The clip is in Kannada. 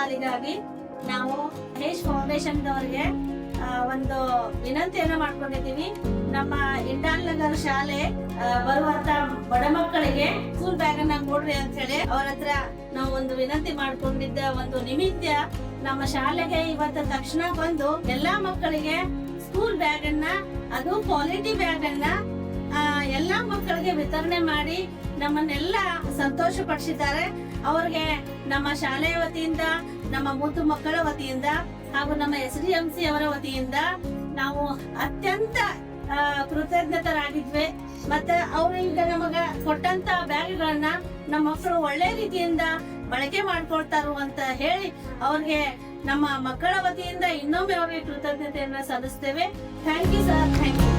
ಸಾಲಿಗಾಗಿ ನಾವು ಮಹೇಶ್ ಫೌಂಡೇಶನ್ ಅವರಿಗೆ ಒಂದು ವಿನಂತಿಯನ್ನ ಮಾಡ್ಕೊಂಡಿದ್ದೀವಿ. ನಮ್ಮ ಇಂಡಾಲ್ ನಗರ್ ಶಾಲೆ ಬರುವಂತ ಬಡ ಮಕ್ಕಳಿಗೆ ಸ್ಕೂಲ್ ಬ್ಯಾಗ್ ಅನ್ನ ಕೊಡ್ರಿ ಅಂತ ಹೇಳಿ ಅವ್ರ ಹತ್ರ ನಾವು ಒಂದು ವಿನಂತಿ ಮಾಡ್ಕೊಂಡಿದ್ದ ಒಂದು ನಿಮಿತ್ತ ನಮ್ಮ ಶಾಲೆಗೆ ಇವತ್ತು ತಕ್ಷಣ ಬಂದು ಎಲ್ಲಾ ಮಕ್ಕಳಿಗೆ ಸ್ಕೂಲ್ ಬ್ಯಾಗ್ ಅನ್ನ, ಅದು ಕ್ವಾಲಿಟಿ ಬ್ಯಾಗ್ ಅನ್ನ ಎಲ್ಲಾ ಮಕ್ಕಳಿಗೆ ವಿತರಣೆ ಮಾಡಿ ನಮ್ಮನ್ನೆಲ್ಲ ಸಂತೋಷ ಪಡಿಸಿದ್ದಾರೆ. ಅವ್ರಿಗೆ ನಮ್ಮ ಶಾಲೆಯ ವತಿಯಿಂದ, ನಮ್ಮ ಮುದ್ದು ಮಕ್ಕಳ ವತಿಯಿಂದ ಹಾಗೂ ನಮ್ಮ SDMC ಅವರ ವತಿಯಿಂದ ನಾವು ಅತ್ಯಂತ ಕೃತಜ್ಞತರಾಗಿದ್ವಿ. ಮತ್ತೆ ಅವರು ಈಗ ನಮಗ ಕೊಟ್ಟಂತ ಬ್ಯಾಗ್ಗಳನ್ನ ನಮ್ಮ ಮಕ್ಕಳು ಒಳ್ಳೆ ರೀತಿಯಿಂದ ಬಳಕೆ ಮಾಡ್ಕೊಳ್ತಾರು ಅಂತ ಹೇಳಿ ಅವ್ರಿಗೆ ನಮ್ಮ ಮಕ್ಕಳ ವತಿಯಿಂದ ಇನ್ನೊಮ್ಮೆ ಅವರಿಗೆ ಕೃತಜ್ಞತೆಯನ್ನ ಸಲ್ಲಿಸ್ತೇವೆ. Thank you sir, thank you.